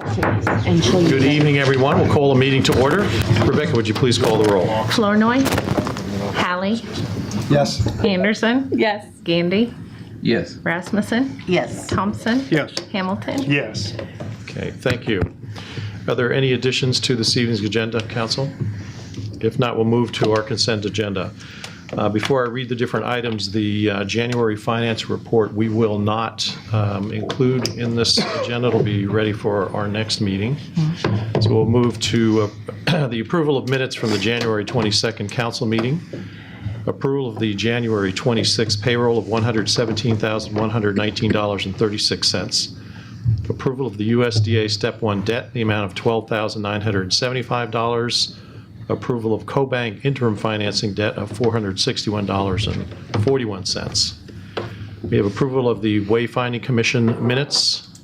And she'll use Good it. evening, everyone. We'll call a meeting to order. Rebecca, would you please call the roll? Flournoy. Hallie. Yes. Anderson. Yes. Gandy. Yes. Rasmussen. Yes. Thompson. Yes. Hamilton. Yes. Okay, thank you. Are there any additions to this evening's agenda, Council? If not, we'll move to our consent agenda. Before I read the different items, the January finance report we will not include in this agenda. It'll be ready for our next meeting. So we'll move to the approval of minutes from the January 22nd council meeting. Approval of the January 26th payroll of $117,119.36. Approval of the USDA Step 1 debt in the amount of $12,975. Approval of CoBank interim financing debt of $461.41. We have approval of the Wayfinding Commission minutes.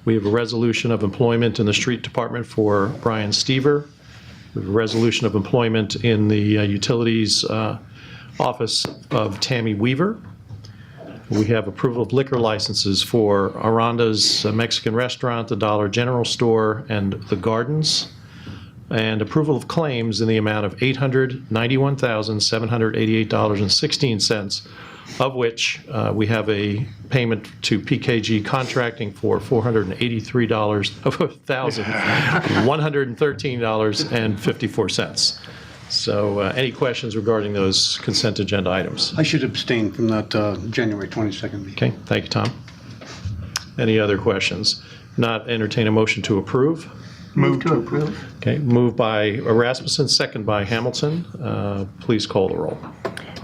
We have a resolution of employment in the street department for Brian Stever. We have a resolution of employment in the utilities office of Tammy Weaver. We have approval of liquor licenses for Aranda's Mexican Restaurant, the Dollar General Store, and the Gardens. And approval of claims in the amount of $891,788.16, of which we have a payment to PKG Contracting for $483,113.54. So any questions regarding those consent agenda items? I should abstain from that January 22nd meeting. Okay, thank you, Tom. Any other questions? Not entertain a motion to approve? Move to approve. Okay, moved by Rasmussen, second by Hamilton. Please call the roll.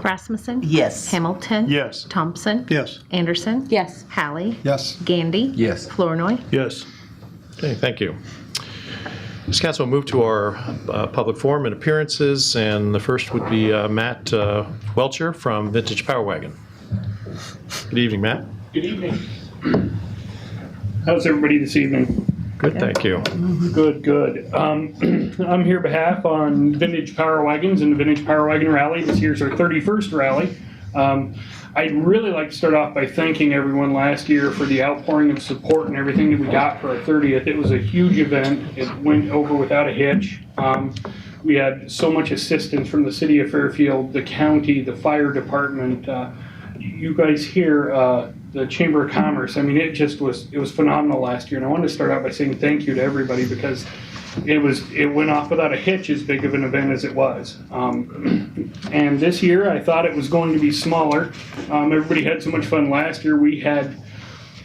Rasmussen. Yes. Hamilton. Yes. Thompson. Yes. Anderson. Yes. Hallie. Yes. Gandy. Yes. Flournoy. Yes. Okay, thank you. This council will move to our public forum and appearances, and the first would be Matt Welcher from Vintage Power Wagon. Good evening, Matt. Good evening. How's everybody this evening? Good, thank you. Good, good. I'm here behalf on Vintage Power Wagons and the Vintage Power Wagon Rally. This year's our 31st rally. I'd really like to start off by thanking everyone last year for the outpouring of support and everything that we got for our 30th. It was a huge event. It went over without a hitch. We had so much assistance from the city of Fairfield, the county, the fire department, you guys here, the Chamber of Commerce. I mean, it was phenomenal last year. And I wanted to start out by saying thank you to everybody because it went off without a hitch, as big of an event as it was. And this year I thought it was going to be smaller. Everybody had so much fun last year. We had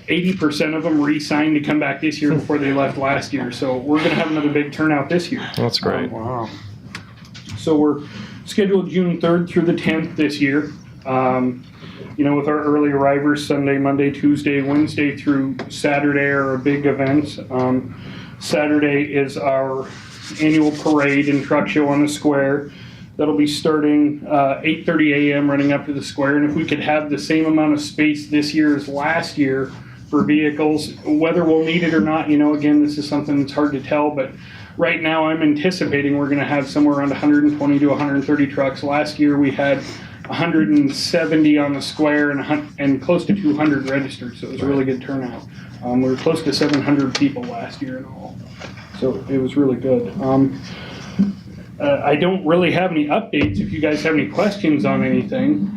80% of them re-signed to come back this year before they left last year. So we're going to have another big turnout this year. That's great. Wow. So we're scheduled June 3rd through the 10th this year. With our early arrivers, Sunday, Monday, Tuesday, Wednesday through Saturday are our big events. Saturday is our annual parade and truck show on the square. That'll be starting 8:30 a.m. running up to the square. And if we could have the same amount of space this year as last year for vehicles, whether we'll need it or not, again, this is something that's hard to tell, but right now I'm anticipating we're going to have somewhere around 120 to 130 trucks. Last year we had 170 on the square and close to 200 registered, so it was a really good turnout. We were close to 700 people last year in all, so it was really good. I don't really have any updates. If you guys have any questions on anything.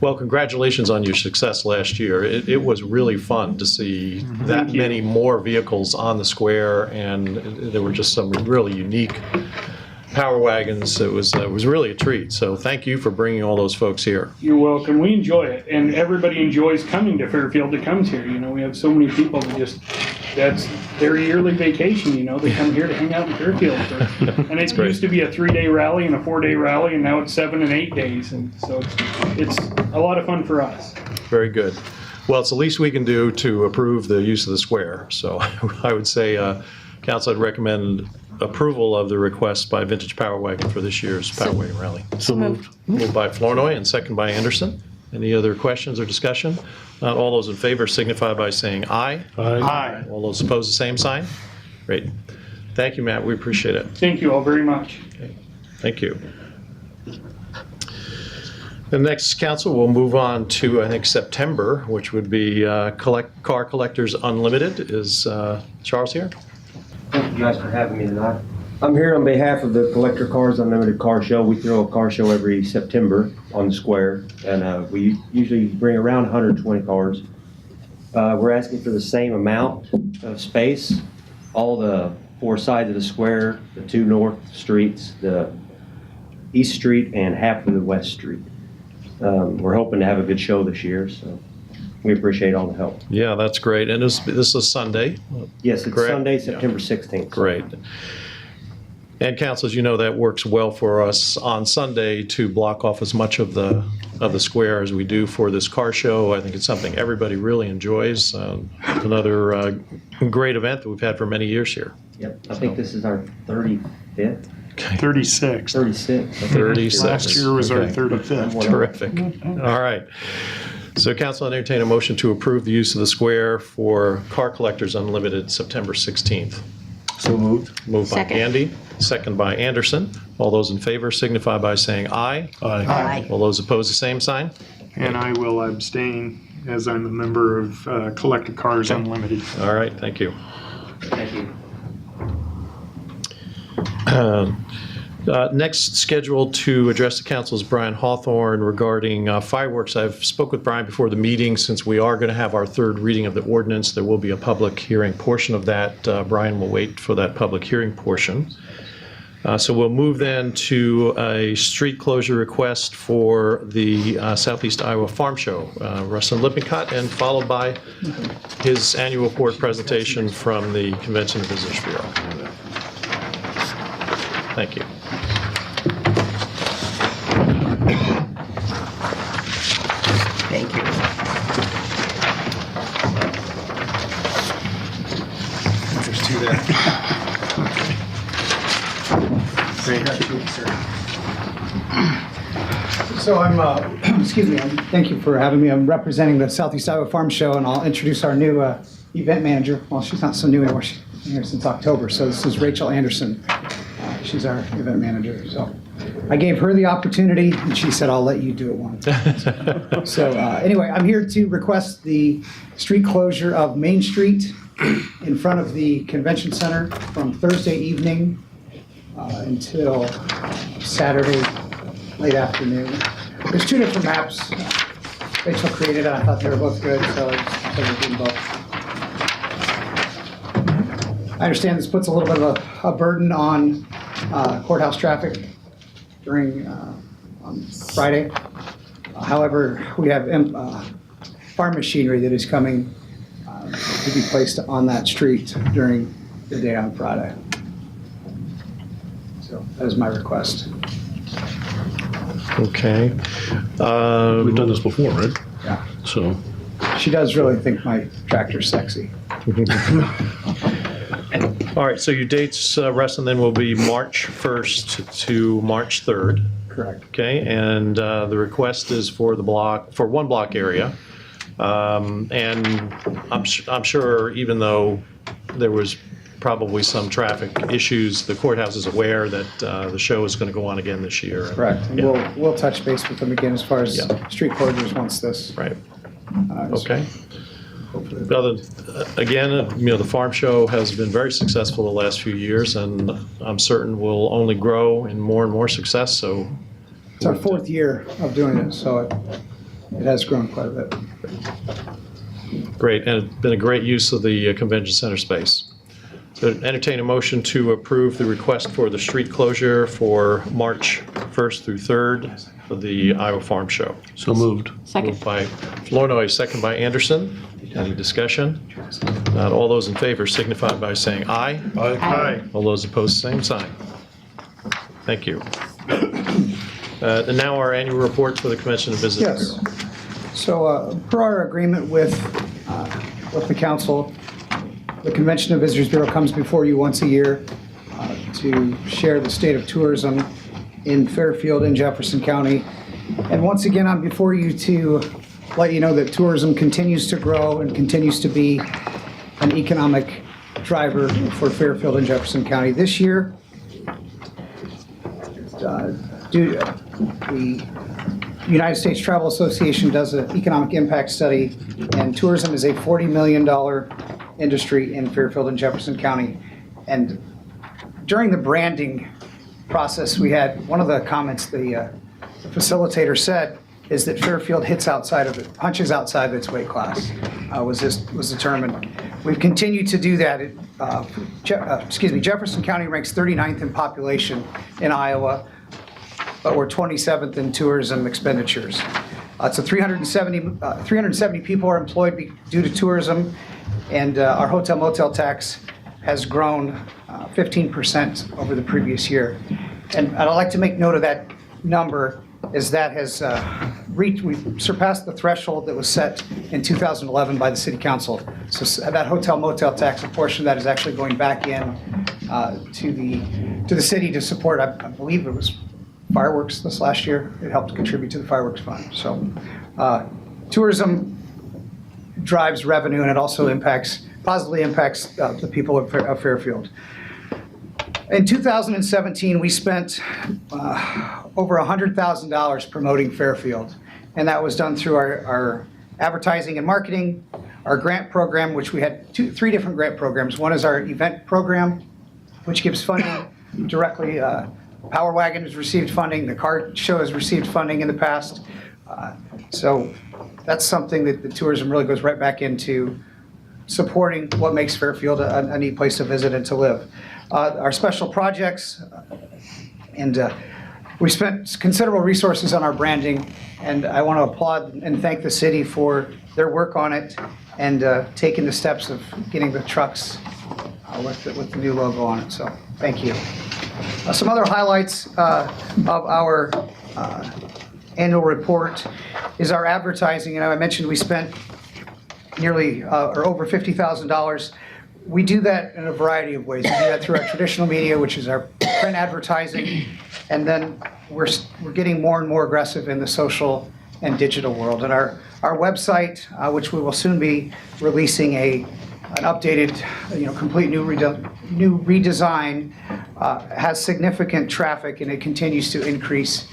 Well, congratulations on your success last year. It was really fun to see that many more vehicles on the square, and there were just some really unique Power Wagons. It was really a treat. So thank you for bringing all those folks here. You're welcome. We enjoy it, and everybody enjoys coming to Fairfield that comes here. We have so many people that that's their yearly vacation. They come here to hang out in Fairfield. And it used to be a 3-day rally and a 4-day rally, and now it's 7 and 8 days. And so it's a lot of fun for us. Very good. Well, it's the least we can do to approve the use of the square. So I would say, Council, I'd recommend approval of the request by Vintage Power Wagon for this year's Power Wagon Rally. So moved. Moved by Flournoy and second by Anderson. Any other questions or discussion? Not all those in favor signify by saying aye. Aye. All those opposed, the same sign. Great. Thank you, Matt. We appreciate it. Thank you all very much. Okay. Thank you. The next council will move on to, I think, September, which would be Car Collectors Unlimited. Is Charles here? Thank you guys for having me tonight. I'm here on behalf of the Collector Cars Unlimited Car Show. We throw a car show every September on the square, and we usually bring around 120 cars. We're asking for the same amount of space, all the 4 sides of the square, the 2 north streets, the east street, and half of the west street. We're hoping to have a good show this year, so we appreciate all the help. Yeah, that's great. And this is Sunday? Yes, it's Correct? Sunday, September 16th. Great. And council, as you know, that works well for us on Sunday to block off as much of the square as we do for this car show. I think it's something everybody really enjoys. Another great event that we've had for many years here. Yep, I think this is our 35th, 36. 36. 36. Last year was our Okay. 35th. Terrific. All right. So council, I entertain a motion to approve the use of the square for Car Collectors Unlimited September 16th. So moved. Moved by Second. Andy, second by Anderson. All those in favor signify by saying aye. Aye. All those opposed, the same sign. And I will abstain as I'm a member of Collector Cars Unlimited. All right, thank you. Thank you. Next scheduled to address the council is Brian Hawthorne regarding fireworks. I've spoke with Brian before the meeting. Since we are going to have our 3rd reading of the ordinance, there will be a public hearing portion of that. Brian will wait for that public hearing portion. So we'll move then to a street closure request for the Southeast Iowa Farm Show. Rustin Lippincott, and followed by his annual report presentation from the Convention and Visitors Bureau. Thank you. Thank you. There's 2 there. So I'm, excuse me, thank you for having me. I'm representing the Southeast Iowa Farm Show, and I'll introduce our new event manager. Well, she's not so new anymore. She's been here since October. So this is Rachel Anderson. She's our event manager. So I gave her the opportunity, and she said, I'll let you do it once. So anyway, I'm here to request the street closure of Main Street in front of the Convention Center from Thursday evening until Saturday late afternoon. There's 2 different maps. Rachel created it. I thought they were both good, so I just started doing both. I understand this puts a little bit of a burden on courthouse traffic during on Friday. However, we have farm machinery that is coming to be placed on that street during the day on Friday. So that is my request. Okay. We've done this before, right? Yeah. So, She does really think my tractor's sexy. All right, so your dates, Rustin, then will be March 1st to March 3rd. Correct. Okay, and the request is for one block area. And I'm sure even though there was probably some traffic issues, the courthouse is aware that the show is going to go on again this year. Correct. And Yeah. we'll touch base with them again as far as Yeah. street closures once this. Right, is okay. hopefully- Again, the farm show has been very successful the last few years, and I'm certain will only grow in more and more success, so. It's our 4th year of doing it, so it has grown quite a bit. Great, and it's been a great use of the convention center space. So entertain a motion to approve the request for the street closure for March 1st through 3rd for the Iowa Farm Show. so moved. Second. Moved by Flournoy, second by Anderson. Any discussion? Not all those in favor signify by saying aye. Aye. All those opposed, same sign. Thank you. And now our annual report for the Convention and Visitors Yes. Bureau. So per our agreement with the council, the Convention and Visitors Bureau comes before you once a year to share the state of tourism in Fairfield and Jefferson County. And once again, I'm before you to let you know that tourism continues to grow and continues to be an economic driver for Fairfield and Jefferson County. This year, we United States Travel Association does an economic impact study, and tourism is a $40 million industry in Fairfield and Jefferson County. And during the branding process, we had one of the comments the facilitator said is that Fairfield punches outside of its weight class, was determined. We've continued to do that. Jefferson County ranks 39th in population in Iowa, but we're 27th in tourism expenditures. So 370 people are employed due to tourism, and our hotel motel tax has grown 15% over the previous year. And I'd like to make note of that number, is that has we've surpassed the threshold that was set in 2011 by the City Council. So that hotel motel tax, a portion of that is actually going back in to the city to support, I believe it was fireworks this last year. It helped contribute to the fireworks fund. So tourism drives revenue, and it also positively impacts the people of Fairfield. In 2017, we spent over $100,000 promoting Fairfield, and that was done through our advertising and marketing, our grant program, which we had three different grant programs. One is our event program, which gives funding directly. Power Wagon has received funding. The car show has received funding in the past. So that's something that the tourism really goes right back into supporting what makes Fairfield a neat place to visit and to live. Our special projects, and we spent considerable resources on our branding, and I want to applaud and thank the city for their work on it and taking the steps of getting the trucks with the new logo on it. So thank you. Some other highlights of our annual report is our advertising. And I mentioned we spent nearly or over $50,000. We do that in a variety of ways. We do that through our traditional media, which is our print advertising, and then we're getting more and more aggressive in the social and digital world. And our website, which we will soon be releasing an updated, complete new redesign, has significant traffic, and it continues to increase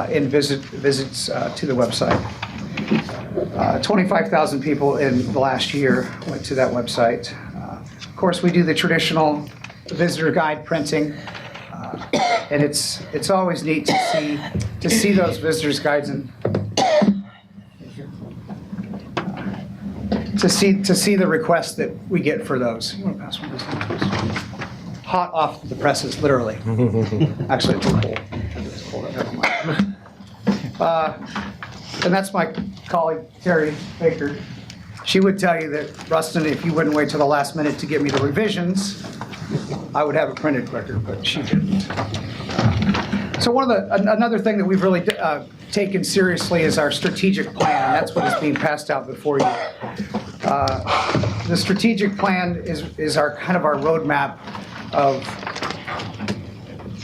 in visits to the website. 25,000 people in the last year went to that website. Of course, we do the traditional visitor guide printing, and it's always neat to see those visitors guides and to see the requests that we get for those. You want to pass one of these down, please? Hot off the presses, literally. Actually, it's cold. It's cold. Never mind. And that's my colleague, Terry Baker. She would tell you that, Rustin, if you wouldn't wait till the last minute to give me the revisions, I would have a printed record, but she didn't. So another thing that we've really taken seriously is our strategic plan, and that's what is being passed out before you. The strategic plan is our roadmap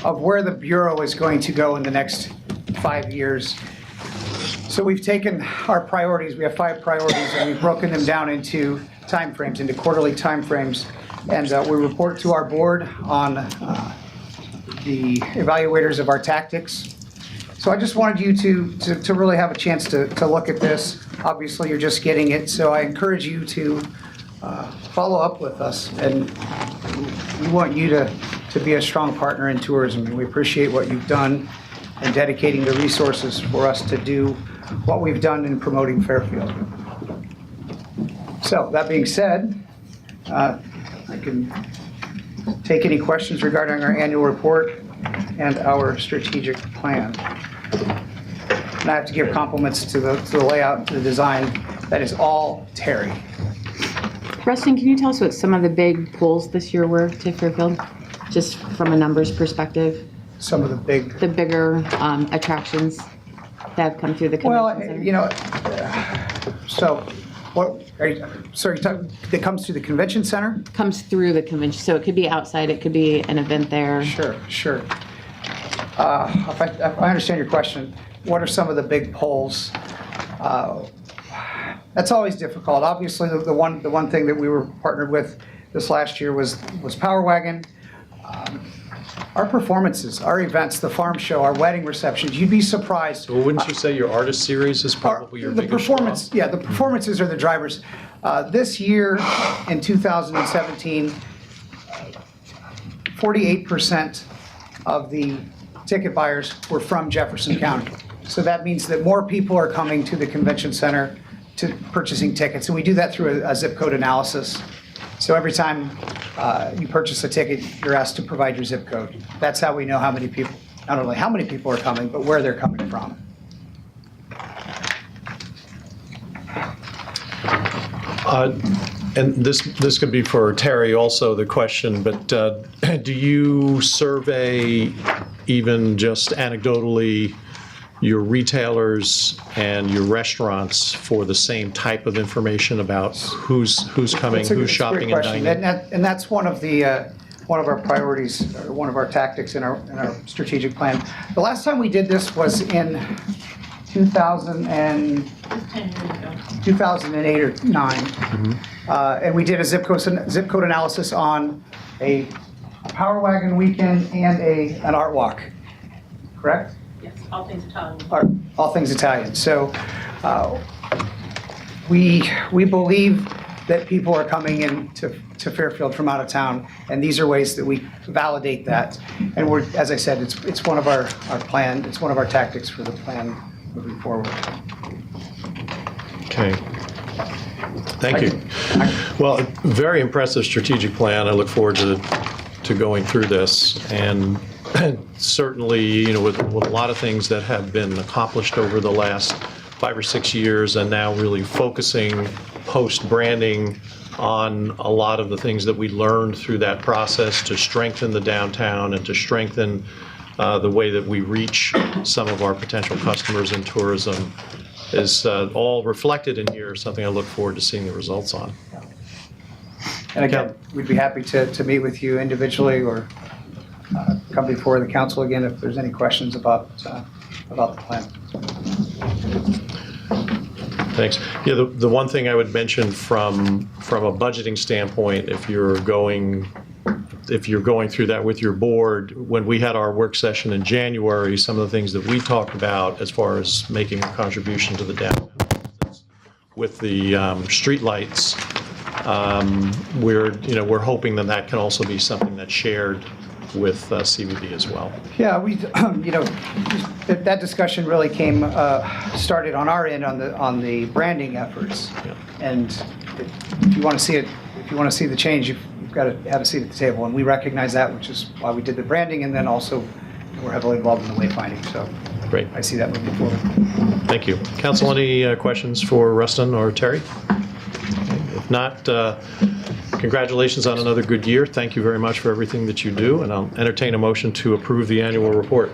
of where the Bureau is going to go in the next 5 years. So we've taken our priorities, we have 5 priorities, and we've broken them down into timeframes, into quarterly timeframes. And we report to our board on the evaluators of our tactics. So I just wanted you to really have a chance to look at this. Obviously, you're just getting it, so I encourage you to follow up with us. And we want you to be a strong partner in tourism. And we appreciate what you've done and dedicating the resources for us to do what we've done in promoting Fairfield. So that being said, I can take any questions regarding our annual report and our strategic plan. And I have to give compliments to the layout, to the design. That is all Terry. Rustin, can you tell us what some of the big pulls this year were to Fairfield, just from a numbers perspective? Some of the bigger attractions that have come through the convention center? So what are you talking, that comes through the convention center? Comes through the convention, so it could be outside, it could be an event there. Sure. If I understand your question, what are some of the big polls? That's always difficult. Obviously, the one thing that we were partnered with this last year was Power Wagon. our performances, our events, the farm show, our wedding receptions, you'd be surprised. Well, wouldn't you say your artist series is probably your The biggest performance, draw? yeah, the performances are the drivers. This year, in 2017, 48% of the ticket buyers were from Jefferson County. So that means that more people are coming to the convention center to purchasing tickets, and we do that through a zip code analysis. So every time you purchase a ticket, you're asked to provide your zip code. That's how we know how many people, not only how many people are coming, but where they're coming from. And this could be for Terry also, the question, but do you survey, even just anecdotally, your retailers and your restaurants for the same type of information about who's coming, It's a who's great shopping and question. dining? And that's one of our priorities, or one of our tactics in our strategic plan. The last time we did this was in 2008 or 9. And we did a zip code analysis on a Power Wagon weekend and an art walk, correct? Yes, all things Italian. All things Italian. So we believe that people are coming in to Fairfield from out of town, and these are ways that we validate that. And we're, as I said, it's one of our plan, it's one of our tactics for the plan moving forward. Okay. Thank you. Well, very impressive strategic plan. I look forward to going through this. And certainly, you know, with a lot of things that have been accomplished over the last 5 or 6 years, and now really focusing post-branding on a lot of the things that we learned through that process to strengthen the downtown and to strengthen the way that we reach some of our potential customers in tourism is all reflected in here, something I look forward to seeing the results on. And again, we'd be happy to meet with you individually or come before the council again if there's any questions about the plan. Thanks. Yeah, the one thing I would mention from a budgeting standpoint, if you're going through that with your board, when we had our work session in January, some of the things that we talked about as far as making a contribution to the downtown with the streetlights, we're hoping that can also be something that's shared with CVB as well. Yeah, we, that discussion really started on our end on the branding efforts. Yeah. And if you want to see it, if you want to see the change, you've got to have a seat at the table. And we recognize that, which is why we did the branding, and then also we're heavily involved in the wayfinding. So Great. I see that moving forward. Thank you. Council, any questions for Rustin or Terry? If not, congratulations on another good year. Thank you very much for everything that you do, and I'll entertain a motion to approve the annual report.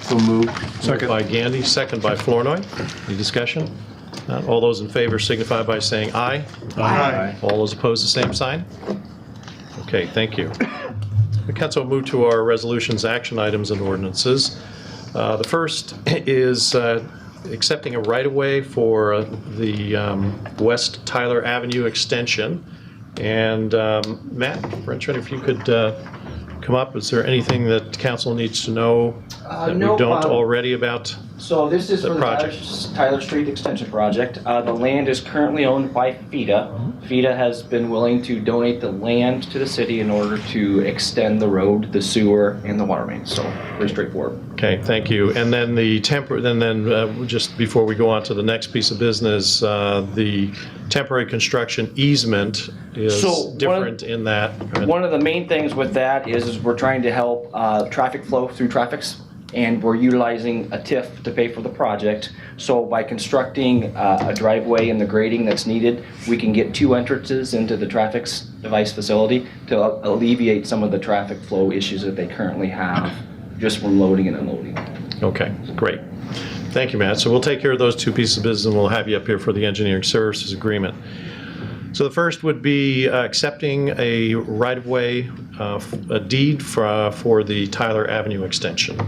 So moved. Moved by Gandy, second by Flournoy. Any discussion? Not all those in favor signify by saying aye. Aye. All those opposed, the same sign. Okay, thank you. The council will move to our resolutions, action items, and ordinances. The first is accepting a right-of-way for the West Tyler Avenue extension. And Matt, Frenchman, if you could come up, is there anything that council needs to know that no, we don't already about? So this is The for the project. Tyler Street Extension Project. The land is currently owned by FIDA. FIDA has been willing to donate the land to the city in order to extend the road, the sewer, and the water main. So pretty straightforward. Okay, thank you. And then just before we go on to the next piece of business, the temporary construction easement is So different in that. One of the main things with that is we're trying to help traffic flow through traffics, and we're utilizing a TIF to pay for the project. So by constructing a driveway and the grading that's needed, we can get 2 entrances into the traffic device facility to alleviate some of the traffic flow issues that they currently have just from loading and unloading. Okay, great. Thank you, Matt. So we'll take care of those 2 pieces of business, and we'll have you up here for the engineering services agreement. So the first would be accepting a right-of-way, a deed for the Tyler Avenue extension.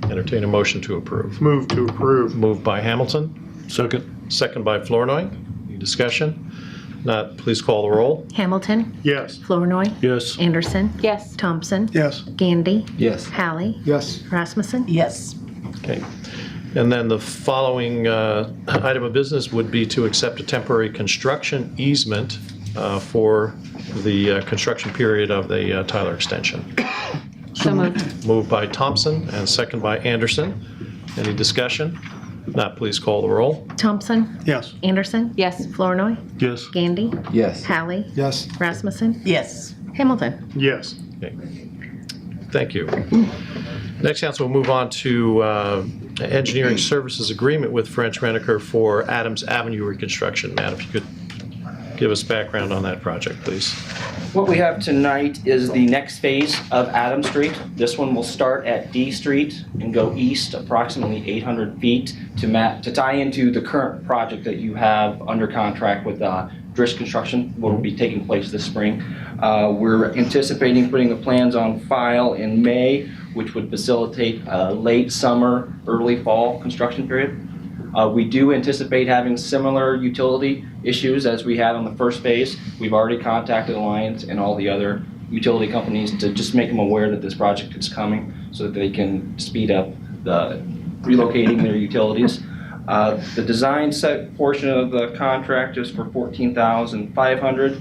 Entertain a motion to approve. Move to approve. Moved by Hamilton, Second. second by Flournoy. Any discussion? Not, please call the roll. Hamilton. Yes. Flournoy. Yes. Anderson. Yes. Thompson. Yes. Gandy. Yes. Hallie. Yes. Rasmussen. Yes. Okay. And then the following item of business would be to accept a temporary construction easement for the construction period of the Tyler extension. So moved. Moved by Thompson and second by Anderson. Any discussion? Not, please call the roll. Thompson. Yes. Anderson. Yes. Flournoy. Yes. Gandy. Yes. Hallie. Yes. Rasmussen. Yes. Hamilton. Yes. Okay. Thank you. Next, council will move on to engineering services agreement with French Reniker for Adams Avenue reconstruction. Matt, if you could give us background on that project, please. What we have tonight is the next phase of Adams Street. This one will start at D Street and go east approximately 800 feet to tie into the current project that you have under contract with Drish Construction, what will be taking place this spring. We're anticipating putting the plans on file in May, which would facilitate a late summer, early fall construction period. We do anticipate having similar utility issues as we had on the first phase. We've already contacted Alliance and all the other utility companies to just make them aware that this project is coming so that they can speed up the relocating their utilities. The design set portion of the contract is for $14,500.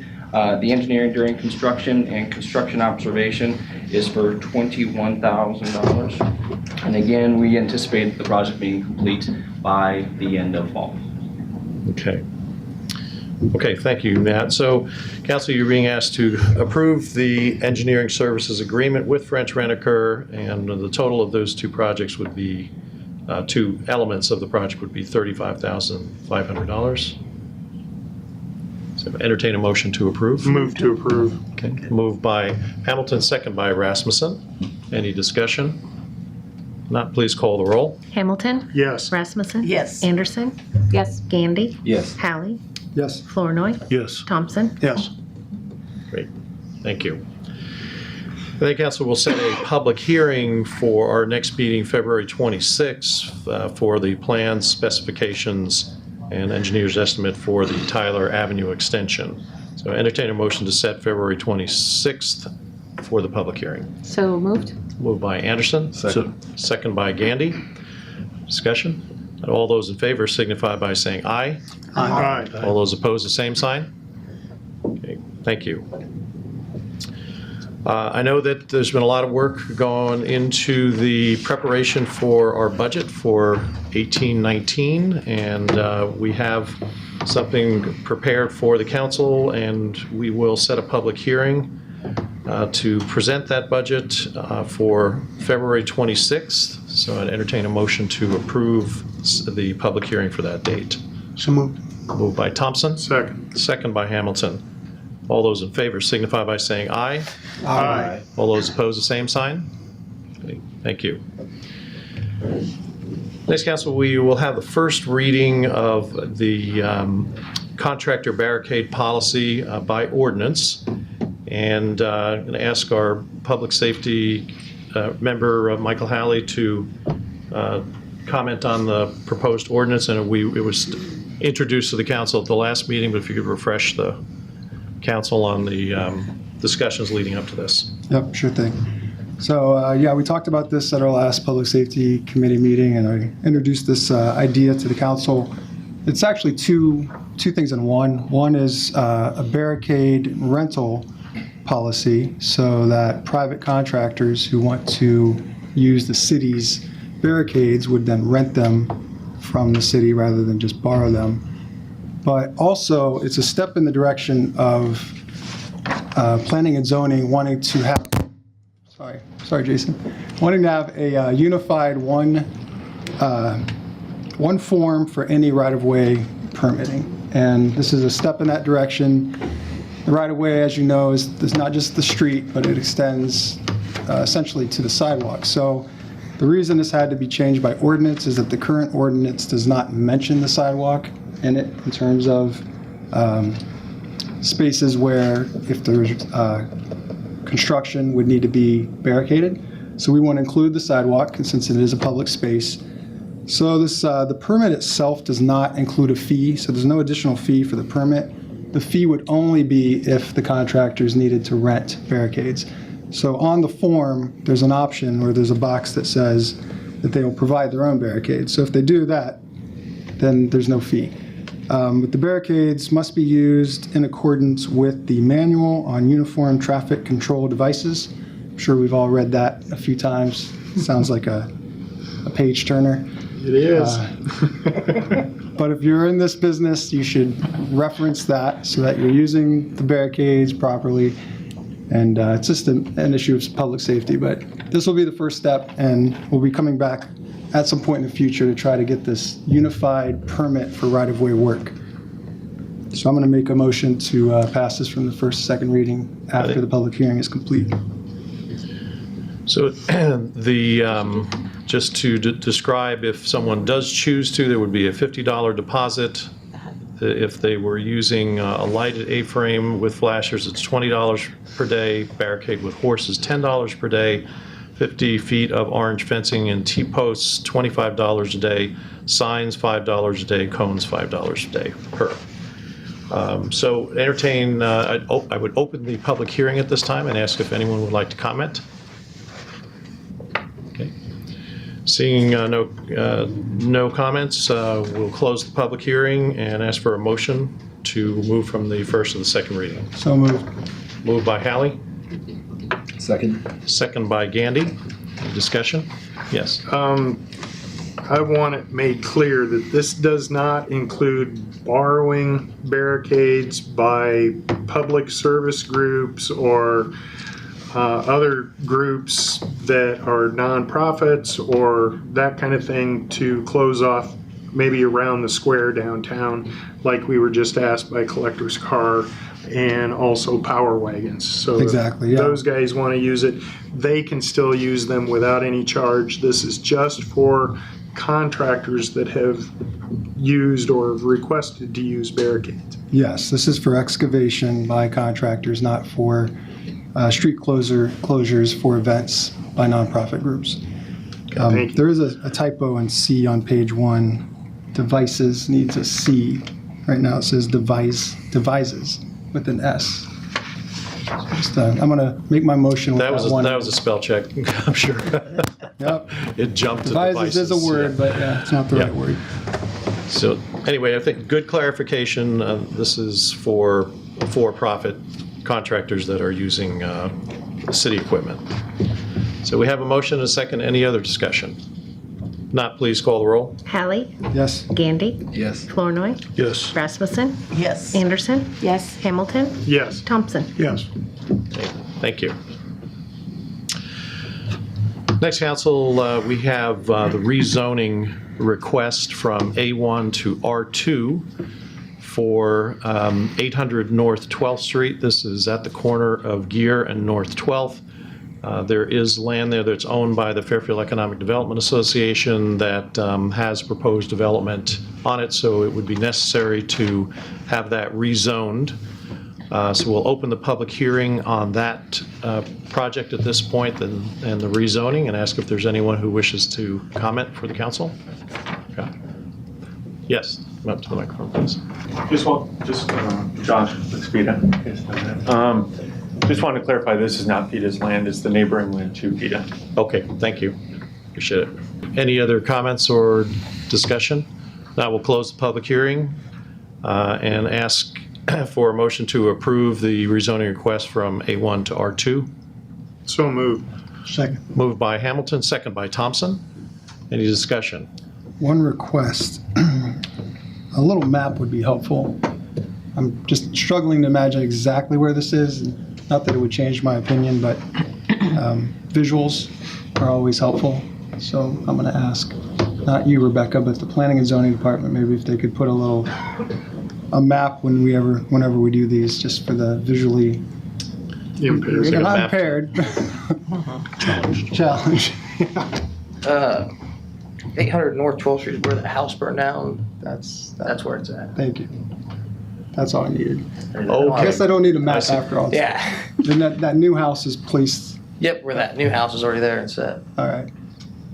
The engineering during construction and construction observation is for $21,000. And again, we anticipate the project being complete by the end of fall. Okay. Okay, thank you, Matt. So, council, you're being asked to approve the engineering services agreement with French Reniker, and the total of those two projects would be, two elements of the project would be $35,500. So entertain a motion to approve. Move to approve. Okay, moved by Hamilton, second by Rasmussen. Any discussion? Not, please call the roll. Hamilton. Yes. Rasmussen. Yes. Anderson. Yes. Gandy. Yes. Hallie. Yes. Flournoy. Yes. Thompson. Yes. Great, thank you. I think council will set a public hearing for our next meeting, February 26th, for the plans, specifications, and engineer's estimate for the Tyler Avenue extension. So entertain a motion to set February 26th for the public hearing. So moved. Moved by Anderson. Second. Second by Gandy. Discussion? And all those in favor signify by saying aye. Aye. All those opposed, the same sign? Okay, thank you. I know that there's been a lot of work going into the preparation for our budget for 18-19, and we have something prepared for the council, and we will set a public hearing to present that budget for February 26th. So I'd entertain a motion to approve the public hearing for that date. So moved. Moved by Thompson. Second. Second by Hamilton. All those in favor signify by saying aye. Aye. All those opposed, the same sign. Okay, thank you. Next, council, we will have the first reading of the contractor barricade policy by ordinance. And I'm going to ask our public safety member, Michael Hallie, to comment on the proposed ordinance. And it was introduced to the council at the last meeting, but if you could refresh the council on the discussions leading up to this. Yep, sure thing. So, yeah, we talked about this at our last Public Safety Committee meeting, and I introduced this idea to the council. It's actually two things in one. One is a barricade rental policy so that private contractors who want to use the city's barricades would then rent them from the city rather than just borrow them. But also, it's a step in the direction of planning and zoning wanting to have, sorry, Jason, wanting to have a unified one form for any right-of-way permitting. And this is a step in that direction. The right-of-way, as you know, is not just the street, but it extends essentially to the sidewalk. So the reason this had to be changed by ordinance is that the current ordinance does not mention the sidewalk in it in terms of spaces where if there's construction would need to be barricaded. So we want to include the sidewalk since it is a public space. So this the permit itself does not include a fee, so there's no additional fee for the permit. the fee would only be if the contractors needed to rent barricades. So on the form, there's an option where there's a box that says that they will provide their own barricades. So if they do that, then there's no fee. But the barricades must be used in accordance with the manual on uniform traffic control devices. I'm sure we've all read that a few times. Sounds like a page turner. It is. But if you're in this business, you should reference that so that you're using the barricades properly. And it's just an issue of public safety, but this will be the first step, and we'll be coming back at some point in the future to try to get this unified permit for right-of-way work. So I'm going to make a motion to pass this from the first, second reading after the public hearing is complete. So just to describe, if someone does choose to, there would be a $50 deposit. If they were using a lighted A-frame with flashers, it's $20 per day. Barricade with horses, $10 per day. 50 feet of orange fencing and T-posts, $25 a day. Signs, $5 a day. Cones, $5 a day per. So entertain, I would open the public hearing at this time and ask if anyone would like to comment. Okay. Seeing no comments, we'll close the public hearing and ask for a motion to move from the first to the second reading. So moved. Moved by Hallie, Second. second by Gandy. Discussion? Yes. I want it made clear that this does not include borrowing barricades by public service groups or other groups that are nonprofits or that kind of thing to close off maybe around the square downtown, like we were just asked by Collector's Car and also Power Wagons. So Exactly, if yeah. those guys want to use it, they can still use them without any charge. This is just for contractors that have used or requested to use barricades. Yes, this is for excavation by contractors, not for street closures for events by nonprofit groups. Thank you. There is a typo in C on page 1. Devices needs a C. Right now it says devises with an S. Just, I'm going to make my motion with That was one. a spell check, I'm sure. Yep. It jumped to Devices is a word, but it's not the Yeah. right word. So anyway, I think good clarification. This is for for-profit contractors that are using city equipment. So we have a motion and a second. Any other discussion? Not, please call the roll. Hallie, Yes. Gandy, Yes. Flournoy, Yes. Rasmussen, Yes. Anderson, Yes. Hamilton, Yes. Thompson. Yes. Thank you. Next, council, we have the rezoning request from A1 to R2 for 800 North 12th Street. This is at the corner of Gear and North 12th. There is land there that's owned by the Fairfield Economic Development Association that has proposed development on it, so it would be necessary to have that rezoned. So we'll open the public hearing on that project at this point and the rezoning, and ask if there's anyone who wishes to comment for the council. Okay. Yes, come up to the microphone, please. Josh, Spita. Just wanted to clarify, this is not PETA's land, it's the neighboring land to PETA. Okay, thank you. Appreciate it. Any other comments or discussion? Now we'll close the public hearing and ask for a motion to approve the rezoning request from A1 to R2. So moved. Second. Moved by Hamilton, second by Thompson. Any discussion? One request. A little map would be helpful. I'm just struggling to imagine exactly where this is. Not that it would change my opinion, but visuals are always helpful. So I'm going to ask, not you, Rebecca, but the Planning and Zoning Department, maybe if they could put a map whenever we do these, just for the visually Impaired. Like a not map. impaired. Challenge. 800 North 12th Street is where the house burned down. That's where it's at. Thank you. That's all I needed. Okay. I guess I don't need a map I see. after all. Yeah. Then that new house is placed. Yep, where that new house is already there and set. All right.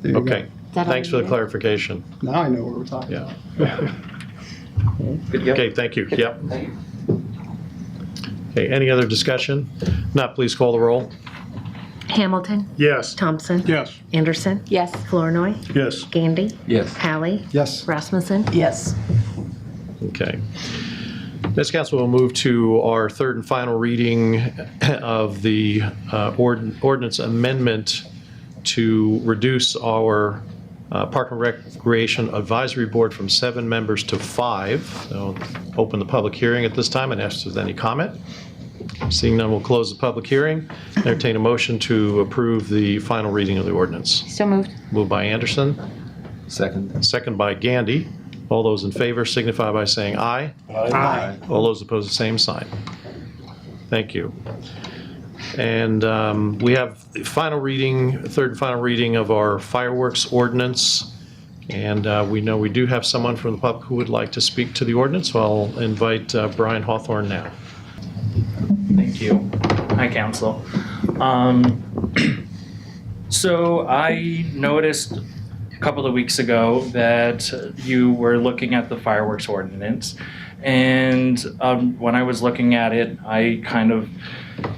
There you Okay, that thanks for all the you clarification. go. Now I know what we're talking Yeah. about. Good to go. Okay, thank you. Yep. Thank you. Okay, any other discussion? If not, please call the roll. Hamilton. Yes. Thompson. Yes. Anderson. Yes. Flournoy. Yes. Gandy. Yes. Hallie. Yes. Rasmussen. Yes. Okay. This council will move to our third and final reading of the ordinance amendment to reduce our Park and Recreation Advisory Board from 7 members to 5. So open the public hearing at this time and ask if there's any comment. Seeing none, we'll close the public hearing. Entertain a motion to approve the final reading of the ordinance. So moved. Moved by Anderson, Second. second by Gandy. All those in favor signify by saying aye. Aye. All those opposed, the same sign. Thank you. And we have the final reading, third and final reading of our fireworks ordinance. And we know we do have someone from the public who would like to speak to the ordinance, so I'll invite Brian Hawthorne now. Thank you. Hi, Council. So I noticed a couple of weeks ago that you were looking at the fireworks ordinance. And when I was looking at it, I kind of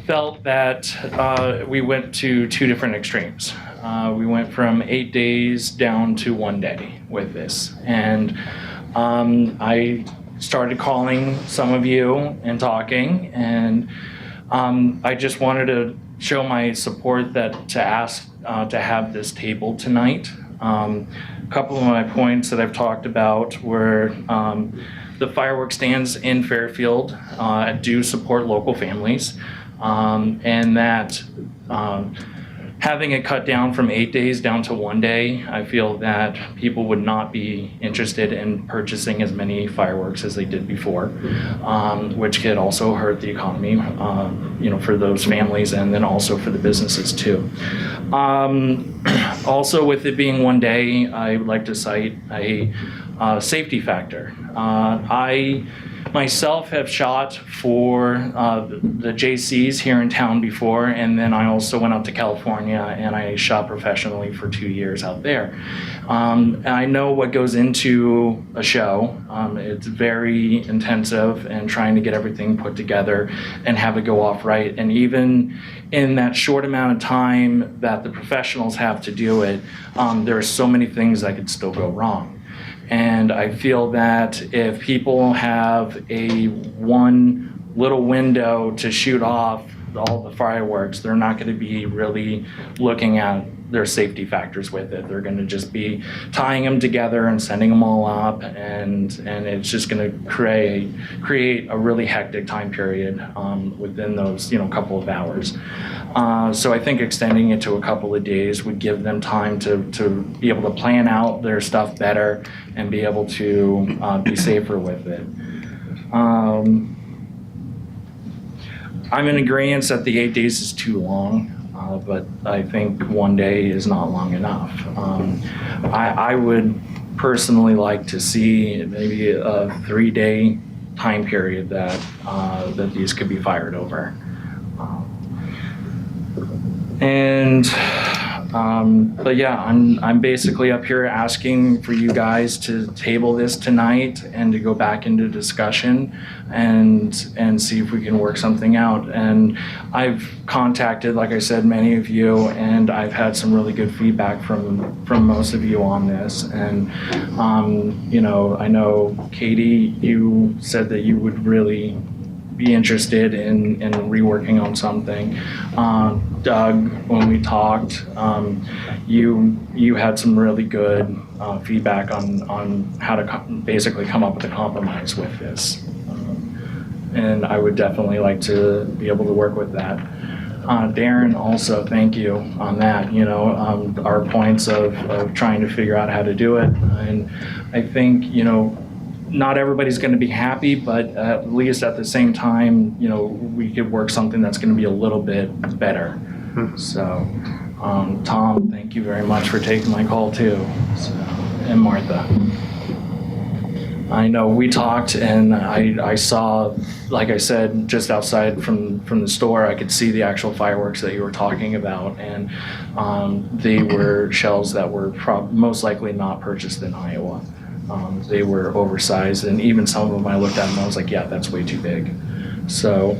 felt that we went to 2 different extremes. We went from 8 days down to 1 day with this. And I started calling some of you and talking, and I just wanted to show my support that to ask to have this table tonight. A couple of my points that I've talked about were the fireworks stands in Fairfield do support local families, and that having it cut down from 8 days down to 1 day, I feel that people would not be interested in purchasing as many fireworks as they did before, which could also hurt the economy, for those families, and then also for the businesses too. Also, with it being 1 day, I would like to cite a safety factor. I myself have shot for the JCs here in town before, and then I also went out to California and I shot professionally for 2 years out there. I know what goes into a show. It's very intensive and trying to get everything put together and have it go off right. And even in that short amount of time that the professionals have to do it, there are so many things that could still go wrong. And I feel that if people have a one little window to shoot off all the fireworks, they're not going to be really looking at their safety factors with it. They're going to just be tying them together and sending them all up, and it's just going to create a really hectic time period within those couple of hours. So I think extending it to a couple of days would give them time to be able to plan out their stuff better and be able to be safer with it. I'm in agreement that the 8 days is too long, but I think 1 day is not long enough. I would personally like to see maybe a 3-day time period that these could be fired over. But yeah, I'm basically up here asking for you guys to table this tonight and to go back into discussion and see if we can work something out. And I've contacted, like I said, many of you, and I've had some really good feedback from most of you on this. And I know Katie, you said that you would really be interested in reworking on something. Doug, when we talked, you had some really good feedback on how to basically come up with a compromise with this. And I would definitely like to be able to work with that. Darren, also, thank you on that. Our points of trying to figure out how to do it. And I think, not everybody's going to be happy, but at least at the same time, we could work something that's going to be a little bit better. So, Tom, thank you very much for taking my call too, and Martha. I know we talked, and I saw, like I said, just outside from the store, I could see the actual fireworks that you were talking about, and they were shells that were most likely not purchased in Iowa. They were oversized, and even some of them I looked at and I was like, yeah, that's way too big. So,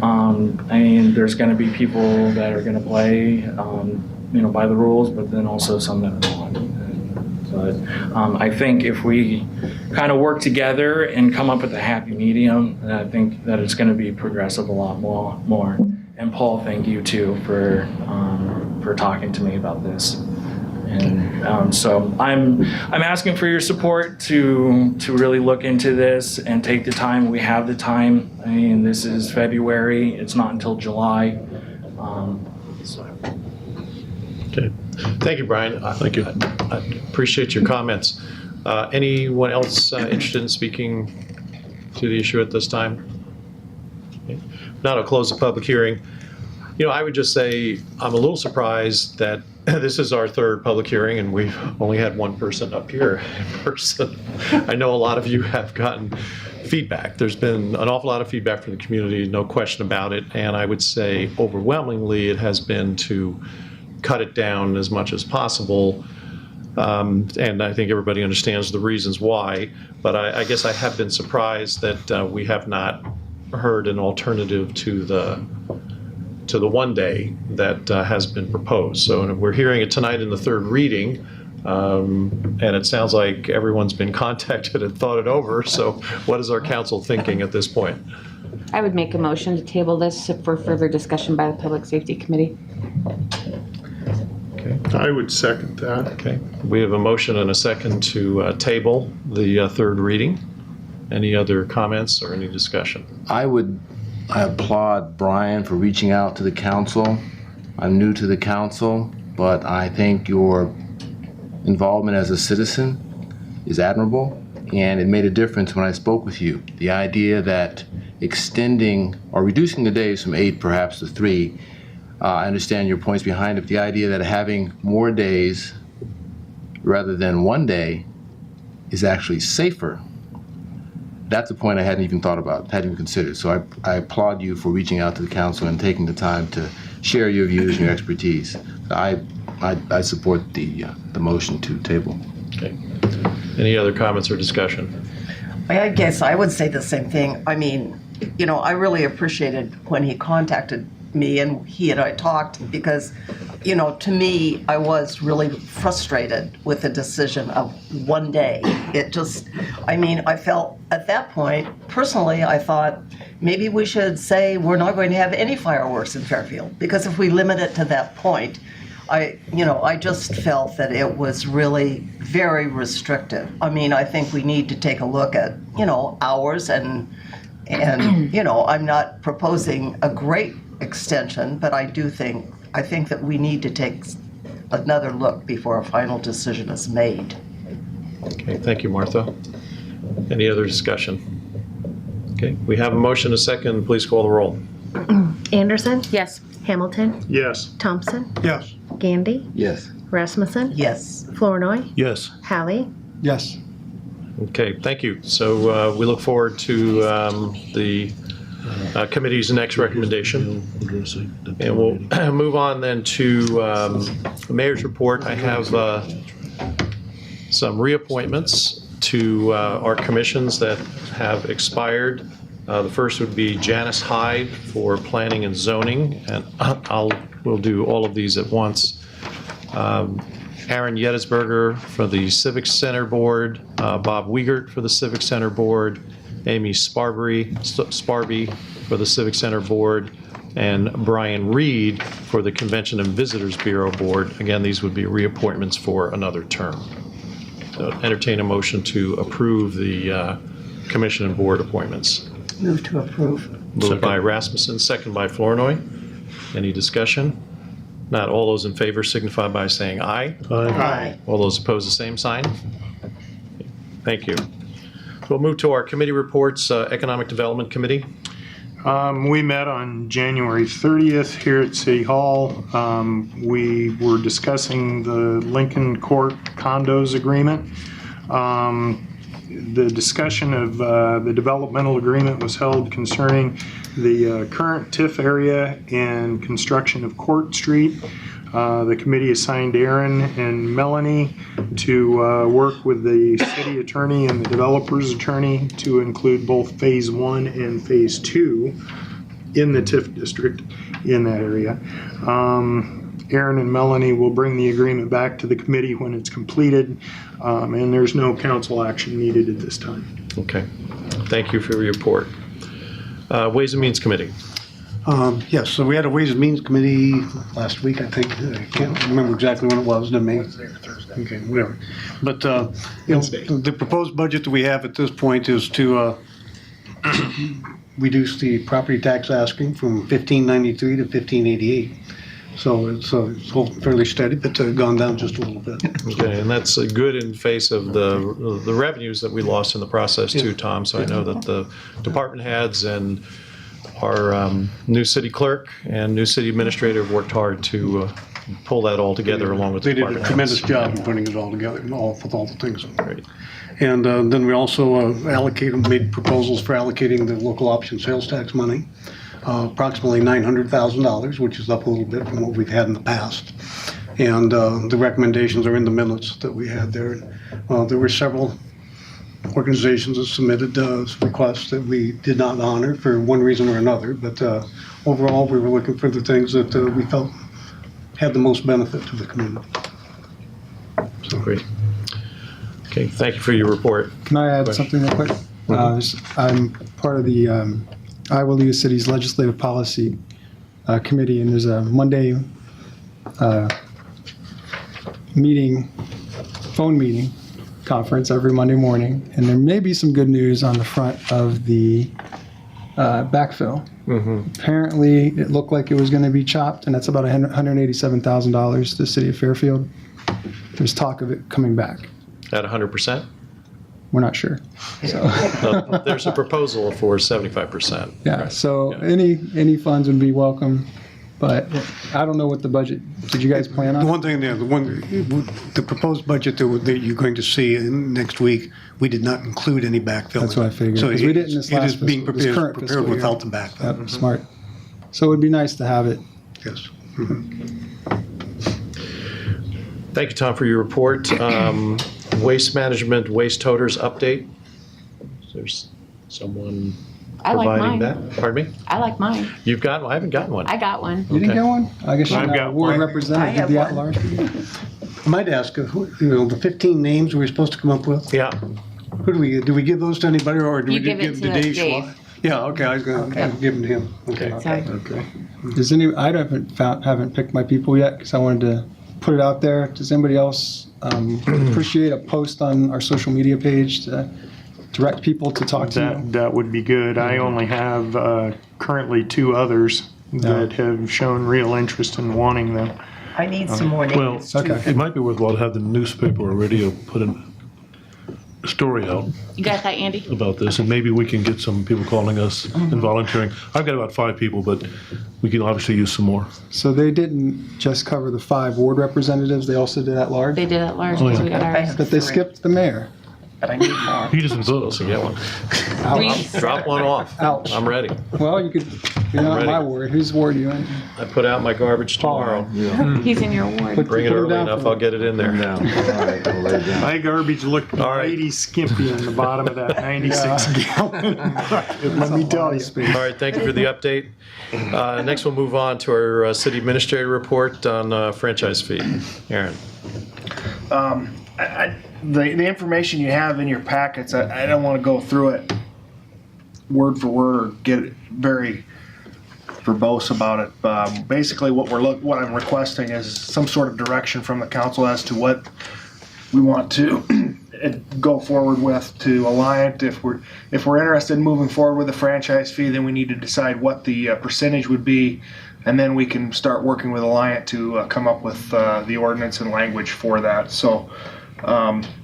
I mean, there's going to be people that are going to play, by the rules, but then also some that are not. But I think if we kind of work together and come up with a happy medium, then I think that it's going to be progressive a lot more. And Paul, thank you too for talking to me about this. And so I'm asking for your support to really look into this and take the time. We have the time. I mean, this is February. It's not until July. Okay. Thank you, Brian. Thank you. I appreciate your comments. Anyone else interested in speaking to the issue at this time? Okay. Now I'll close the public hearing. I would just say I'm a little surprised that this is our third public hearing and we've only had one person up here in person. I know a lot of you have gotten feedback. There's been an awful lot of feedback from the community, no question about it. And I would say overwhelmingly it has been to cut it down as much as possible. And I think everybody understands the reasons why. But I guess I have been surprised that we have not heard an alternative to the 1 day that has been proposed. So we're hearing it tonight in the third reading, and it sounds like everyone's been contacted and thought it over. So what is our council thinking at this point? I would make a motion to table this for further discussion by the Public Safety Committee. Okay. I would second that. Okay. We have a motion and a second to table the third reading. Any other comments or any discussion? I applaud Brian for reaching out to the council. I'm new to the council, but I think your involvement as a citizen is admirable, and it made a difference when I spoke with you. The idea that extending or reducing the days from 8 perhaps to 3, I understand your points behind it. The idea that having more days rather than 1 day is actually safer. That's a point I hadn't even thought about, hadn't even considered. So I applaud you for reaching out to the council and taking the time to share your views and your expertise. I support the motion to table. Okay. Any other comments or discussion? I guess I would say the same thing. I mean, I really appreciated when he contacted me and he and I talked because, to me, I was really frustrated with the decision of 1 day. I felt at that point, personally, I thought maybe we should say we're not going to have any fireworks in Fairfield, because if we limit it to that point, I just felt that it was really very restrictive. I mean, I think we need to take a look at, hours and I'm not proposing a great extension, but I think that we need to take another look before a final decision is made. Okay, thank you, Martha. Any other discussion? Okay, we have a motion, a second. Please call the roll. Anderson? Yes. Hamilton? Yes. Thompson? Yes. Gandy? Yes. Rasmussen? Yes. Flournoy? Yes. Hallie? Yes. Okay, thank you. So we look forward to the committee's next recommendation. And we'll move on then to the mayor's report. I have some reappointments to our commissions that have expired. The first would be Janice Hyde for Planning and Zoning, and we'll do all of these at once. Aaron Yettesberger for the Civic Center Board, Bob Wiegert for the Civic Center Board, Amy Sparby for the Civic Center Board, and Brian Reed for the Convention and Visitors Bureau Board. Again, these would be reappointments for another term. So entertain a motion to approve the commission and board appointments. Move to approve. Moved by Rasmussen, second by Flournoy. Any discussion? Not all those in favor signify by saying aye. Aye. All those opposed, the same sign. Thank you. We'll move to our committee reports. Economic Development Committee. We met on January 30th here at City Hall. We were discussing the Lincoln Court condos agreement. The discussion of the developmental agreement was held concerning the current TIF area and construction of Court Street. The committee assigned Aaron and Melanie to work with the city attorney and the developer's attorney to include both Phase 1 and Phase 2 in the TIF district in that area. Aaron and Melanie will bring the agreement back to the committee when it's completed, and there's no council action needed at this time. Okay. Thank you for your report. Ways and Means Committee. Yes, so we had a Ways and Means Committee last week, I think. I can't remember exactly when it was, didn't we? Wednesday or Thursday. Okay, whatever. But, the proposed budget that we have at this point is to reduce the property tax asking from $15.93 to $15.88. So it's fairly steady, but gone down just a little bit. Okay, and that's good in face of the revenues that we lost in the process too, Tom. So I know that the department heads and our new city clerk and new city administrator have worked hard to pull that all together along with the They did a department tremendous heads. job in putting it all together, with all the things. Great. And then we also made proposals for allocating the local option sales tax money, approximately $900,000, which is up a little bit from what we've had in the past. And the recommendations are in the minutes that we had there. There were several organizations that submitted requests that we did not honor for one reason or another, but overall we were looking for the things that we felt had the most benefit to the community. So great. Okay, thank you for your report. Can I add Question. something real quick? I'm part of the Iowa League of Cities Legislative Policy Committee, and there's a Monday phone meeting conference every Monday morning, and there may be some good news on the front of the backfill. Apparently, it looked like it was going to be chopped, and that's about $187,000 to the city of Fairfield. There's talk of it coming back. At 100%? We're not sure. So. There's a proposal for 75%. Yeah, so any funds would be welcome, but I don't know what the budget, did you guys plan on? The one thing there, the proposed budget that you're going to see next week, we did not include any backfill. That's what I figured. So 'Cause we didn't this it last is being fiscal- this current prepared fiscal year. without the backfill. Yep, smart. So it would be nice to have it. Yes. Thank you, Tom, for your report. Waste management, waste toters update. There's someone I like providing mine. that. Pardon me? I like mine. You've got one? I haven't gotten one. I got one. You didn't Okay. get one? I guess you're I've not got a ward one. representative. Did the at-large? I might ask, the 15 names we were supposed to come up with, Yeah. who do we give those to anybody, or do You we give just it give to to Dave Dave. Schwa? Yeah, okay, I was going to give them to him. Okay. Sorry. Does I haven't picked my people yet because I wanted to put it out there. Does anybody else appreciate a post on our social media page to direct people to talk to you? That would be good. I only have currently 2 others that have shown real interest in wanting them. I need some more Well, names too. Okay. it might be worthwhile to have the newspaper or radio put a story out You got that, Andy? about this, and maybe we can get some people calling us and volunteering. I've got about 5 people, but we can obviously use some more. So they didn't just cover the 5 ward representatives, they also did at large? They did at large Oh, because yeah. we got I ours. have But they 3, skipped the mayor. but I need more. He doesn't vote. So get one. Ouch. Drop one off. Ouch. I'm ready. Well, you could, you're not ready. my ward. Whose ward are you in? I put out my garbage tomorrow. He's in your ward. Bring it Put him early down enough, for- I'll get it in there. No, all right, I'll lay it down. My garbage looked All right. mighty skimpy on the bottom of that 96-gallon bucket, let me tell you. All right, thank you for the update. Next, we'll move on to our city administrator report on franchise fee. Aaron. The information you have in your packets, I don't want to go through it word for word or get very verbose about it. Basically, what I'm requesting is some sort of direction from the council as to what we want to go forward with to Alliant. If we're interested in moving forward with the franchise fee, then we need to decide what the percentage would be, and then we can start working with Alliant to come up with the ordinance and language for that. So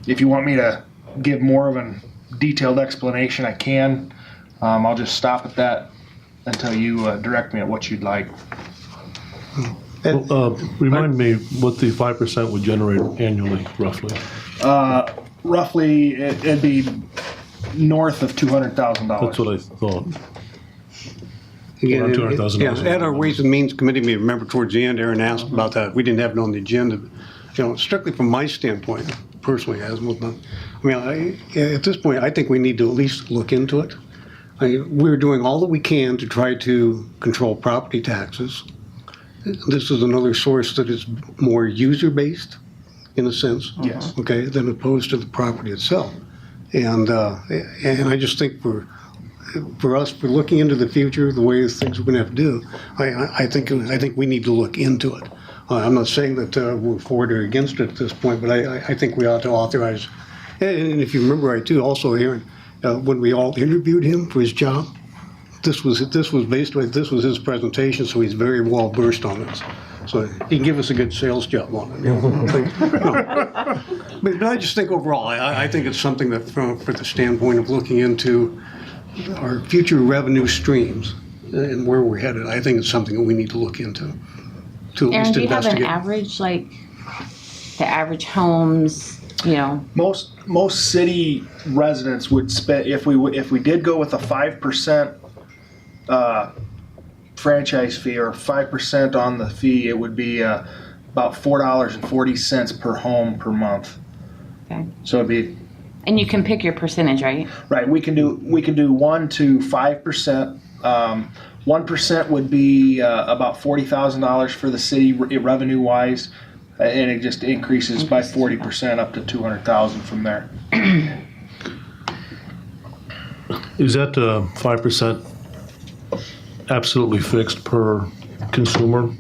if you want me to give more of a detailed explanation, I can. I'll just stop at that until you direct me at what you'd like. Well, remind me what the 5% would generate annually, roughly. Roughly, it'd be north of $200,000. That's what I thought. Again, Around $200,000. yeah, at our Ways and Means Committee meeting, remember towards the end, Aaron asked about that. We didn't have it on the agenda. You know, strictly from my standpoint, personally, at this point, I think we need to at least look into it. We're doing all that we can to try to control property taxes. This is another source that is more user-based, in a sense. Yes. Okay, than opposed to the property itself. And I just think for us, for looking into the future, the way things we're going to have to do, I think we need to look into it. I'm not saying that we're for it or against it at this point, but I think we ought to authorize. And if you remember right too, also Aaron, when we all interviewed him for his job, this was his presentation, so he's very well versed on this. So he can give us a good sales job on it. But I just think overall, I think it's something that, for the standpoint of looking into our future revenue streams and where we're headed, I think it's something that we need to look into. To at Aaron, least do you have an investigate. average, like the average homes, you know? Most city residents would spend, if we did go with a 5% franchise fee or 5% on the fee, it would be about $4.40 per home per month. Okay. So it'd be. And you can pick your percentage, right? Right. We can do 1 to 5%. 1% would be about $40,000 for the city revenue wise, and it just increases by 40% up to $200,000 from there. Is that 5% absolutely fixed per consumer?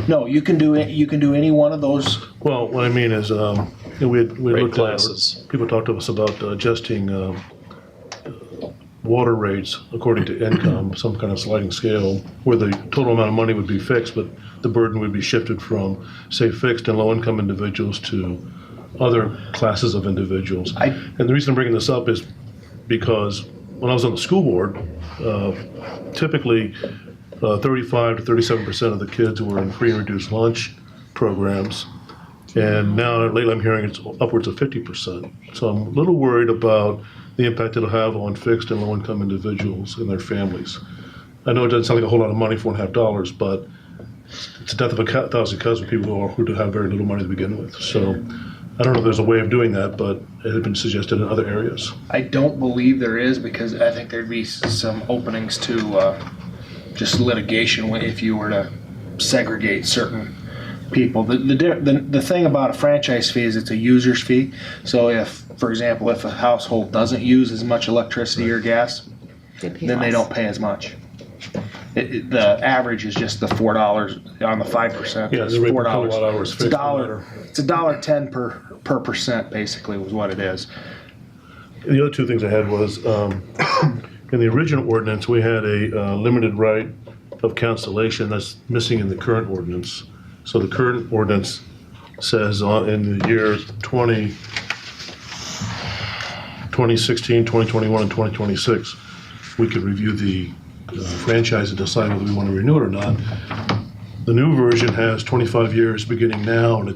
No, you can do it. You can do any one of those. Well, what I mean is, we Rate looked classes. at, people talked to us about adjusting water rates according to income, some kind of sliding scale, where the total amount of money would be fixed, but the burden would be shifted from, say, fixed and low-income individuals to other classes of individuals. And the reason I'm bringing this up is because when I was on the school board, typically 35 to 37% of the kids were in free and reduced lunch programs. And now lately I'm hearing it's upwards of 50%. So I'm a little worried about the impact it'll have on fixed and low-income individuals and their families. I know it doesn't sound like a whole lot of money, $4.50, but it's a death of a thousand cuts with people who have very little money to begin with. So I don't know if there's a way of doing that, but it had been suggested in other areas. I don't believe there is, because I think there'd be some openings to just litigation if you were to segregate certain people. The thing about a franchise fee is it's a user's fee. So if, for example, if a household doesn't use as much electricity or gas, then they don't pay as much. The average is just the $4 on the 5%. Yeah, the rate per kilowatt hour is It's fixed. it's $1.10 per percent, basically, was what it is. The other two things I had was, in the original ordinance, we had a limited right of cancellation that's missing in the current ordinance. So the current ordinance says in the year 2016, 2021, and 2026, we could review the franchise and decide whether we want to renew it or not. The new version has 25 years beginning now, and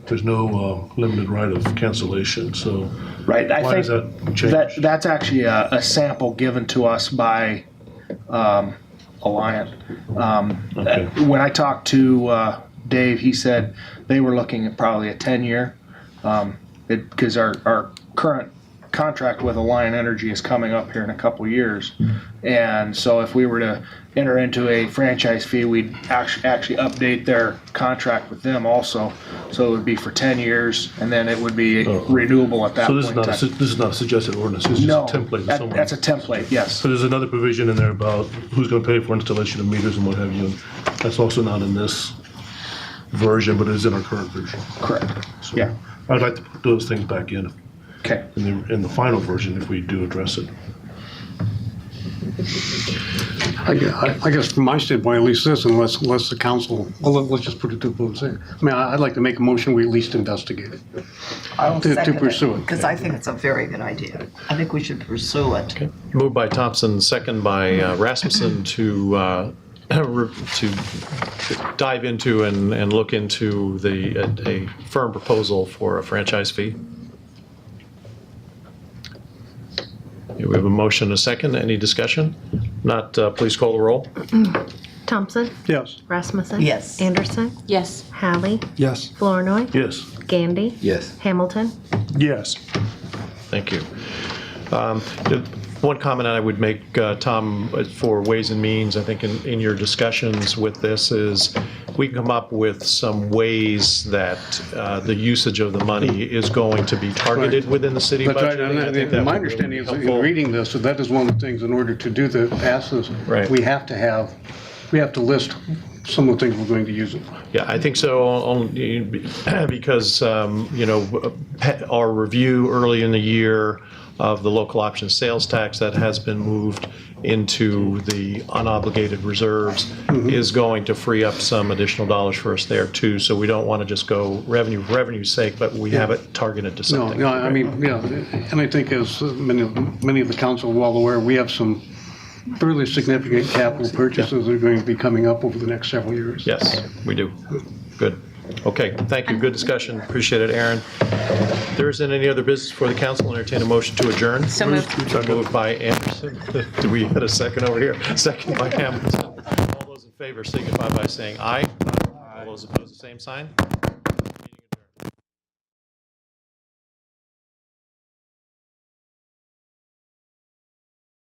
there's no limited right of cancellation. So right, I why think does that change? that's actually a sample given to us by Alliant. Okay. When I talked to Dave, he said they were looking at probably a 10-year, because our current contract with Alliant Energy is coming up here in a couple years. And so if we were to enter into a franchise fee, we'd actually update their contract with them also. So it would be for 10 years, and then it would be renewable at that So point. this is not a suggested ordinance, this is No, just a template. that's a template, yes. So there's another provision in there about who's going to pay for installation of meters and what have you. And that's also not in this version, but it is in our current version. Correct. So Yeah. I'd like to put those things back in. Okay. In the final version, if we do address it. I guess from my standpoint, at least this, unless the council, well, let's just put it to vote. I mean, I'd like to make a motion, we at least investigate it. I'll To second pursue it. because I think it's a very good idea. I think we should pursue it. Okay. Moved by Thompson, second by Rasmussen to dive into and look into a firm proposal for a franchise fee. Okay, we have a motion, a second. Any discussion? Not, please call the roll. Thompson, Yes. Rasmussen. Yes. Anderson, Yes. Hallie, Yes. Flournoy, Yes. Gandy, Yes. Hamilton. Yes. Thank you. The one comment I would make, Tom, for Ways and Means, I think in your discussions with this is we can come up with some ways that the usage of the money is going to be targeted within the city That's right, budget. I think that and my would really understanding be is, in helpful. reading this, that is one of the things, in order to do the, pass this, Right. we have to list some of the things we're going to use it for. Yeah, I think so, only because, our review early in the year of the local option sales tax that has been moved into the unobligated reserves is going to free up some additional dollars for us there too. So we don't want to just go revenue for revenue's sake, but we have it targeted to something. No, I mean, yeah, and I think as many of the council are well aware, we have some fairly significant capital purchases that are going to be coming up over the next several years. Yes, we do. Good. Okay, thank you. Good discussion. Appreciate it, Aaron. If there isn't any other business for the council, I'll entertain a motion to adjourn. So moved. Moved by Anderson. Do we get a second over here? Second by Hamilton. All those in favor signify by saying aye. All those opposed, the same sign.